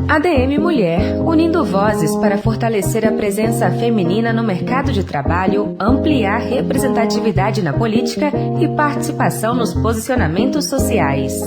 ADM Mulher, unindo vozes para fortalecer a presença feminina no mercado de trabalho, ampliar representatividade na política e participação nos posicionamentos sociais.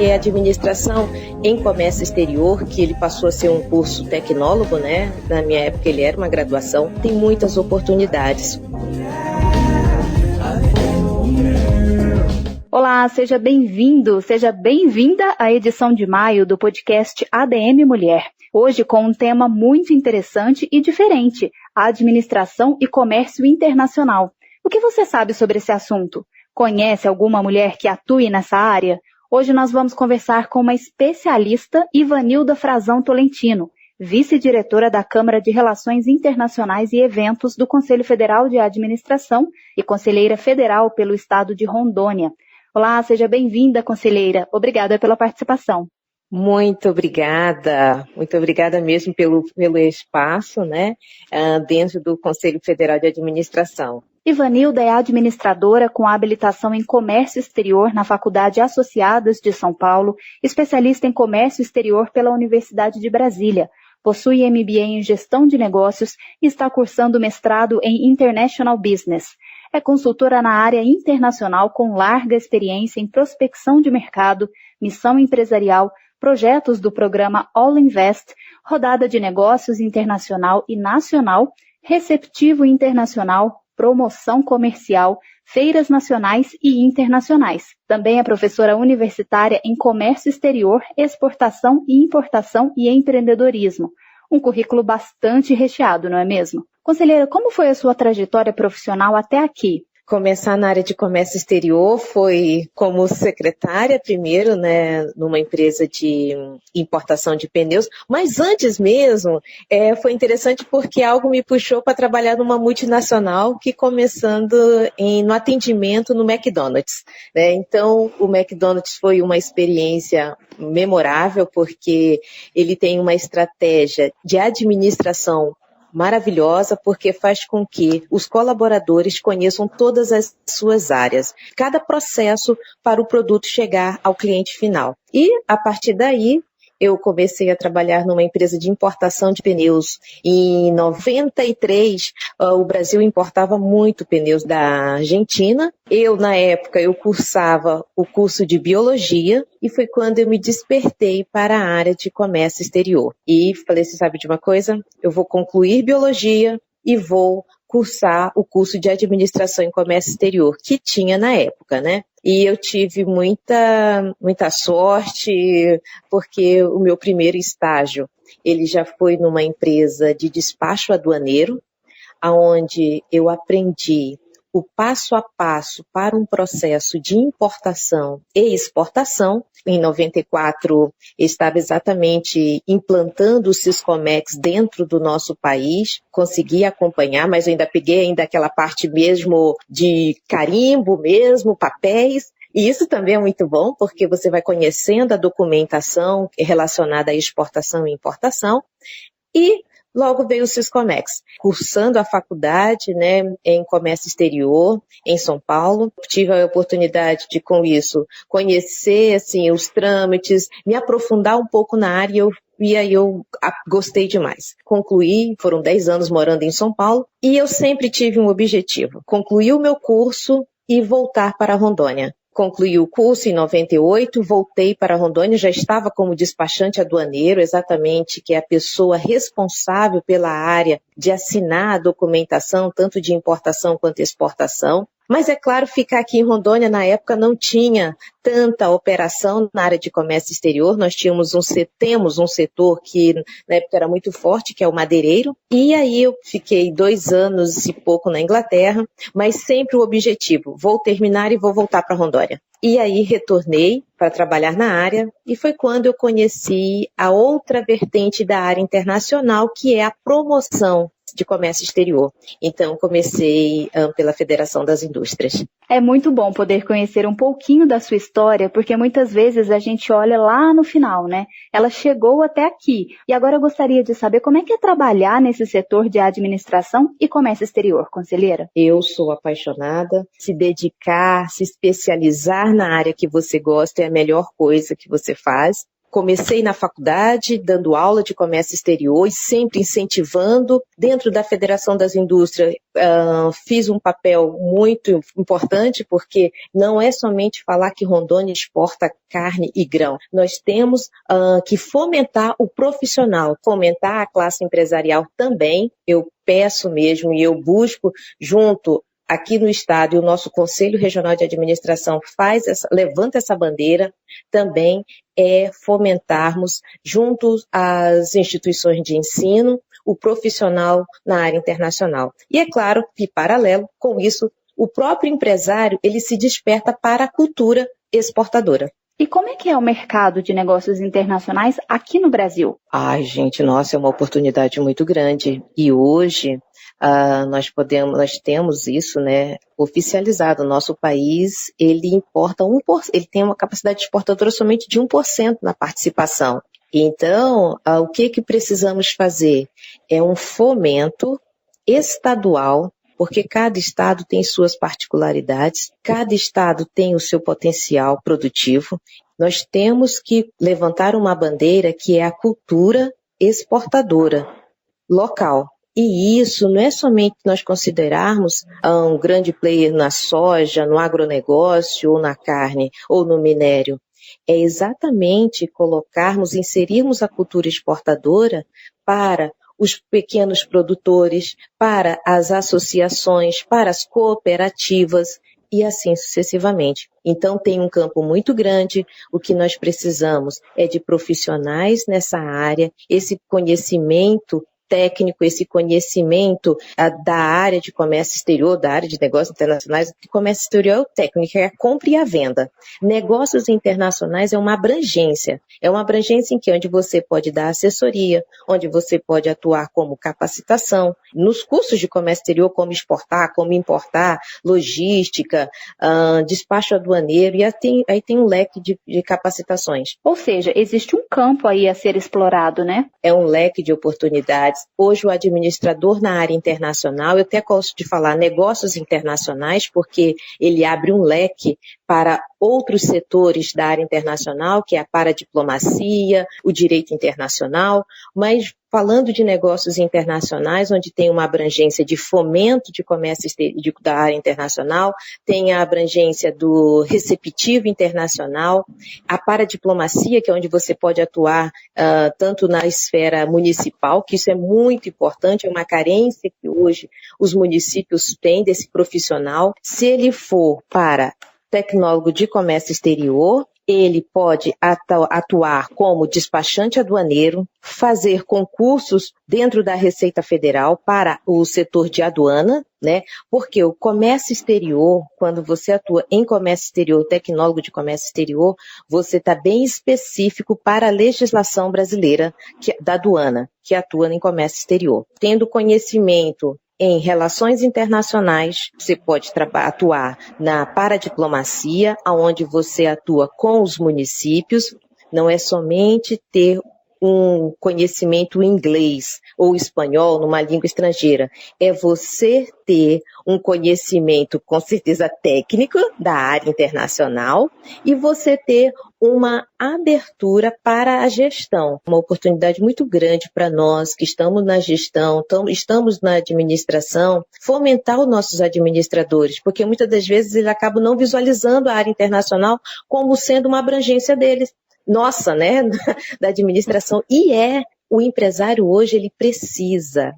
E a administração em comércio exterior, que ele passou a ser um curso tecnólogo, né? Na minha época ele era uma graduação, tem muitas oportunidades. Olá, seja bem-vindo, seja bem-vinda à edição de maio do podcast ADM Mulher. Hoje com um tema muito interessante e diferente, a administração e comércio internacional. O que você sabe sobre esse assunto? Conhece alguma mulher que atue nessa área? Hoje nós vamos conversar com uma especialista, Ivanilda Frazão Tolentino, vice-diretora da Câmara de Relações Internacionais e Eventos do Conselho Federal de Administração e conselheira federal pelo estado de Rondônia. Olá, seja bem-vinda, conselheira. Obrigada pela participação. Muito obrigada mesmo pelo espaço, né, dentro do Conselho Federal de Administração. Ivanilda é administradora com habilitação em Comércio Exterior na Faculdade Associadas de São Paulo, especialista em Comércio Exterior pela Universidade de Brasília. Possui MBA em Gestão de Negócios e está cursando mestrado em International Business. É consultora na área internacional com larga experiência em prospecção de mercado, missão empresarial, projetos do programa All Invest, rodada de negócios internacional e nacional, receptivo internacional, promoção comercial, feiras nacionais e internacionais. Também é professora universitária em comércio exterior, exportação e importação e empreendedorismo. Um currículo bastante recheado, não é mesmo? Conselheira, como foi a sua trajetória profissional até aqui? Começar na área de comércio exterior foi como secretária primeiro, né, numa empresa de importação de pneus, mas antes mesmo foi interessante porque algo me puxou para trabalhar numa multinacional que começando no atendimento no McDonald's, né? Então o McDonald's foi uma experiência memorável porque ele tem uma estratégia de administração maravilhosa, porque faz com que os colaboradores conheçam todas as suas áreas, cada processo para o produto chegar ao cliente final. E, a partir daí, eu comecei a trabalhar numa empresa de importação de pneus. Em 93, o Brasil importava muito pneus da Argentina. Na época, eu cursava o curso de Biologia e foi quando eu me despertei para a área de comércio exterior. E falei, você sabe de uma coisa? Eu vou concluir Biologia e vou cursar o curso de Administração em Comércio Exterior, que tinha na época, né? E eu tive muita sorte, porque o meu primeiro estágio, ele já foi numa empresa de despacho aduaneiro, onde eu aprendi o passo a passo para um processo de importação e exportação. Em 94, estava exatamente implantando o Siscomex dentro do nosso país, consegui acompanhar, mas eu ainda peguei aquela parte mesmo de carimbo mesmo, papéis. E isso também é muito bom, porque você vai conhecendo a documentação relacionada à exportação e importação. E logo veio o Siscomex, cursando a faculdade, né, em comércio exterior, em São Paulo. Tive a oportunidade de, com isso, conhecer assim, os trâmites, me aprofundar um pouco na área e aí eu gostei demais. Concluí, foram 10 anos morando em São Paulo, e eu sempre tive um objetivo, concluir o meu curso e voltar para Rondônia. Concluí o curso em 98, voltei para Rondônia, já estava como despachante aduaneiro, exatamente, que é a pessoa responsável pela área de assinar a documentação, tanto de importação quanto exportação. Mas é claro, ficar aqui em Rondônia na época não tinha tanta operação na área de comércio exterior. Nós temos temos um setor que na época era muito forte, que é o madeireiro. E aí eu fiquei 2 anos e pouco na Inglaterra, mas sempre o objetivo, vou terminar e vou voltar para Rondônia. E aí retornei para trabalhar na área e foi quando eu conheci a outra vertente da área internacional, que é a promoção de Comércio Exterior. Então, comecei pela Federação das Indústrias. É muito bom poder conhecer um pouquinho da sua história, porque muitas vezes a gente olha lá no final, né? Ela chegou até aqui. E agora eu gostaria de saber como é que é trabalhar nesse setor de administração e comércio exterior, conselheira. Eu sou apaixonada. Se dedicar, se especializar na área que você gosta é a melhor coisa que você faz. Comecei na faculdade, dando aula de comércio exterior e sempre incentivando. Dentro da Federação das Indústrias, fiz um papel muito importante, porque não é somente falar que Rondônia exporta carne e grão. Nós temos que fomentar o profissional, fomentar a classe empresarial também. Eu peço mesmo e eu busco junto aqui no estado, e o nosso Conselho Regional de Administração levanta essa bandeira, também é fomentarmos, junto às instituições de ensino, o profissional na área internacional. E é claro que, paralelo com isso, o próprio empresário, ele se desperta para a cultura exportadora. E como é que é o mercado de negócios internacionais aqui no Brasil? Ai, gente, nossa, é uma oportunidade muito grande. E hoje nós temos isso, né, oficializado. O nosso país, ele importa 1%, ele tem uma capacidade exportadora somente de 1% na participação. Então, o que precisamos fazer? É um fomento estadual, porque cada estado tem suas particularidades, cada estado tem o seu potencial produtivo. Nós temos que levantar uma bandeira que é a cultura exportadora local. E isso não é somente nós considerarmos um grande player na soja, no agronegócio, ou na carne, ou no minério. É exatamente inserirmos a cultura exportadora para os pequenos produtores, para as associações, para as cooperativas e assim sucessivamente. Então tem um campo muito grande, o que nós precisamos é de profissionais nessa área, esse conhecimento técnico, esse conhecimento da área de comércio exterior, da área de negócios internacionais. O comércio exterior é o técnico, é a compra e a venda. Negócios internacionais é uma abrangência em que onde você pode dar assessoria, onde você pode atuar como capacitação, nos cursos de comércio exterior, como exportar, como importar, logística, despacho aduaneiro, e aí tem um leque de capacitações. Ou seja, existe um campo aí a ser explorado, né? É um leque de oportunidades. Hoje o administrador na área internacional, eu até gosto de falar negócios internacionais, porque ele abre um leque para outros setores da área internacional, que é a paradiplomacia, o direito internacional, mas falando de negócios internacionais, onde tem uma abrangência de fomento de comércio da área internacional, tem a abrangência do receptivo internacional, a paradiplomacia, que é onde você pode atuar tanto na esfera municipal, que isso é muito importante, é uma carência que hoje os municípios têm desse profissional. Se ele for para tecnólogo de comércio exterior, ele pode atuar como despachante aduaneiro, fazer concursos dentro da Receita Federal para o setor de aduana, né? Porque o comércio exterior, quando você atua em comércio exterior, tecnólogo de comércio exterior, você está bem específico para a legislação brasileira da aduana, que atua em comércio exterior. Tendo conhecimento em relações internacionais, você pode atuar na paradiplomacia, onde você atua com os municípios, não é somente ter um conhecimento em inglês ou espanhol numa língua estrangeira, é você ter um conhecimento com certeza técnico da área internacional e você ter uma abertura para a gestão, uma oportunidade muito grande para nós que estamos na gestão, estamos na administração, fomentar os nossos administradores, porque muitas das vezes eles acabam não visualizando a área internacional como sendo uma abrangência deles. Nossa, né, da administração, e o empresário hoje, ele precisa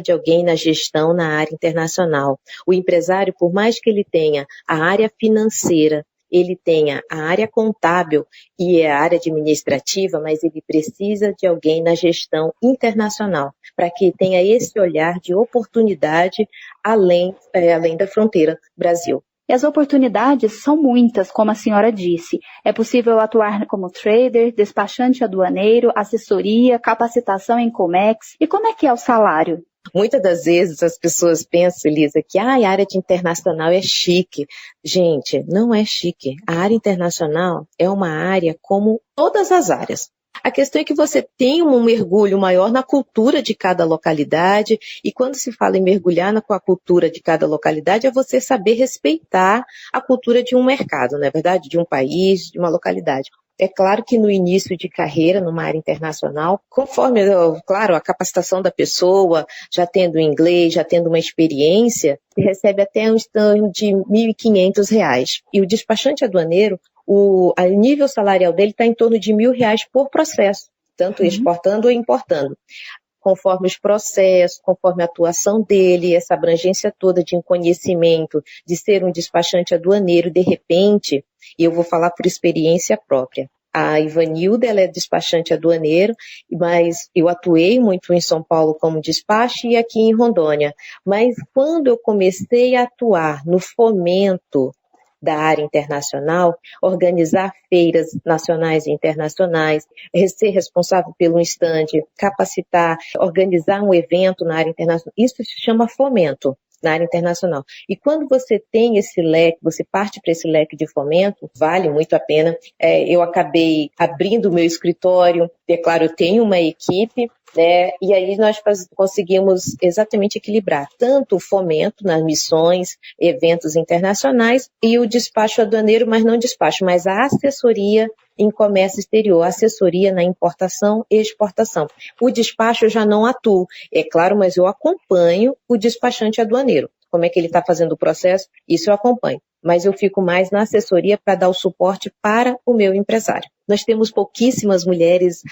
de alguém na gestão na área internacional. O empresário, por mais que ele tenha a área financeira, ele tenha a área contábil e a área administrativa, mas ele precisa de alguém na gestão internacional, para que tenha esse olhar de oportunidade além da fronteira Brasil. E as oportunidades são muitas, como a senhora disse. É possível atuar como trader, despachante aduaneiro, assessoria, capacitação em Comex. E como é que é o salário? Muitas das vezes as pessoas pensam, Elisa, que a área de internacional é chique. Gente, não é chique. A área internacional é uma área como todas as áreas. A questão é que você tem um mergulho maior na cultura de cada localidade, e quando se fala em mergulhar com a cultura de cada localidade, é você saber respeitar a cultura de um mercado, não é verdade? De um país, de uma localidade. É claro que no início de carreira, numa área internacional, conforme, claro, a capacitação da pessoa, já tendo inglês, já tendo uma experiência, se recebe até um stand de R$ 1.500. E o despachante aduaneiro, o nível salarial dele está em torno de R$ 1.000 por processo, tanto exportando ou importando. Conforme os processos, conforme a atuação dele, essa abrangência toda de conhecimento, de ser um despachante aduaneiro, de repente, e eu vou falar por experiência própria. A Ivanilda, ela é despachante aduaneiro, mas eu atuei muito em São Paulo como despacho e aqui em Rondônia. Mas quando eu comecei a atuar no fomento da área internacional, organizar feiras nacionais e internacionais, ser responsável pelo estande, capacitar, organizar um evento na área internacional, isso se chama fomento na área internacional. E quando você tem esse leque, você parte para esse leque de fomento, vale muito a pena. Eu acabei abrindo o meu escritório, é claro, eu tenho uma equipe, né? E aí nós conseguimos exatamente equilibrar tanto o fomento nas missões, eventos internacionais e o despacho aduaneiro, mas não despacho, mas a assessoria em comércio exterior, assessoria na importação e exportação. O despacho eu já não atuo, é claro, mas eu acompanho o despachante aduaneiro. Como é que ele está fazendo o processo, isso eu acompanho. Mas eu fico mais na assessoria para dar o suporte para o meu empresário. Nós temos pouquíssimas mulheres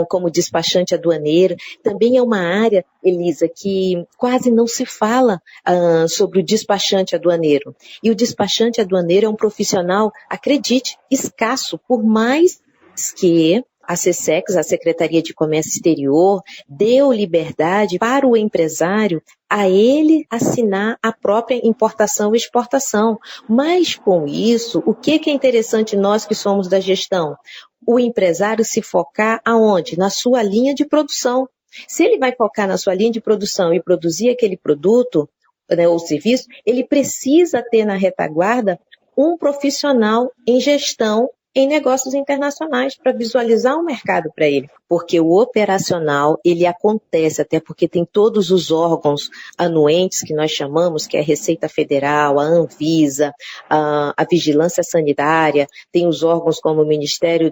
como despachante aduaneiro. Também é uma área, Elisa, que quase não se fala sobre o despachante aduaneiro. E o despachante aduaneiro é um profissional, acredite, escasso, por mais que a SECEX, a Secretaria de Comércio Exterior, deu liberdade para o empresário a ele assinar a própria importação e exportação. Mas com isso, o que é interessante nós que somos da gestão? O empresário se focar aonde? Na sua linha de produção. Se ele vai focar na sua linha de produção e produzir aquele produto, né, ou serviço, ele precisa ter na retaguarda um profissional em gestão em negócios internacionais para visualizar o mercado para ele. Porque o operacional, ele acontece, até porque tem todos os órgãos anuentes que nós chamamos, que é a Receita Federal, a Anvisa, a Vigilância Sanitária, tem os órgãos como o Ministério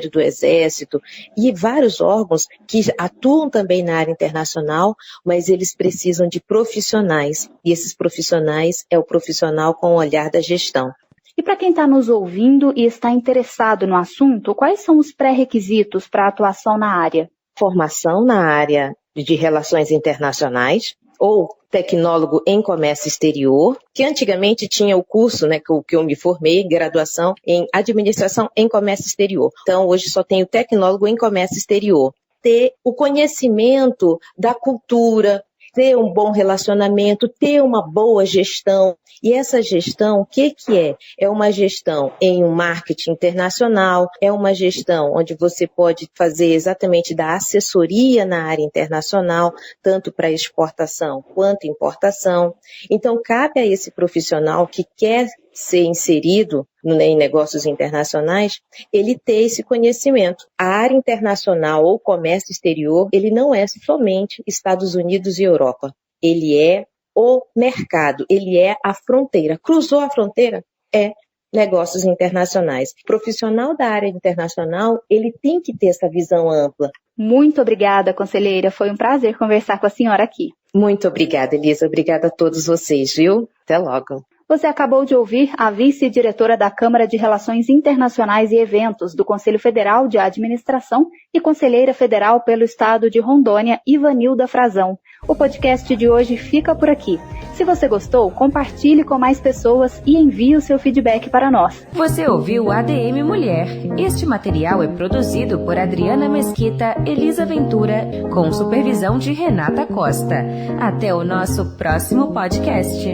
do Exército e vários órgãos que atuam também na área internacional, mas eles precisam de profissionais. E esses profissionais é o profissional com o olhar da gestão. E para quem está nos ouvindo e está interessado no assunto, quais são os pré-requisitos para a atuação na área? Formação na área de relações internacionais ou tecnólogo em comércio exterior, que antigamente tinha o curso, né, que eu me formei, graduação em administração em comércio exterior. Então, hoje só tenho tecnólogo em comércio exterior. Ter o conhecimento da cultura, ter um bom relacionamento, ter uma boa gestão. E essa gestão, o que é? É uma gestão em um marketing internacional, é uma gestão onde você pode fazer exatamente da assessoria na área internacional, tanto para exportação quanto importação. Então, cabe a esse profissional que quer ser inserido em negócios internacionais, ele ter esse conhecimento. A área internacional ou comércio exterior, ele não é somente Estados Unidos e Europa. Ele é o mercado, ele é a fronteira. Cruzou a fronteira? É negócios internacionais. O profissional da área internacional, ele tem que ter essa visão ampla. Muito obrigada, conselheira. Foi um prazer conversar com a senhora aqui. Muito obrigada, Elisa. Obrigada a todos vocês, viu? Até logo. Você acabou de ouvir a vice-diretora da Câmara de Relações Internacionais e Eventos do Conselho Federal de Administração e conselheira federal pelo estado de Rondônia, Ivanilda Frazão. O podcast de hoje fica por aqui. Se você gostou, compartilhe com mais pessoas e envie o seu feedback para nós. Você ouviu ADM Mulher. Este material é produzido por Adriana Mesquita, Elisa Ventura, com supervisão de Renata Costa. Até o nosso próximo podcast.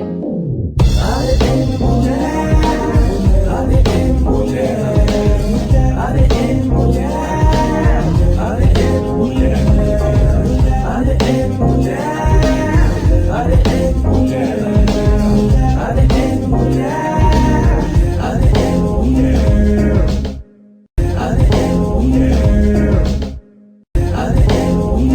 ADM Mulher, ADM Mulher, ADM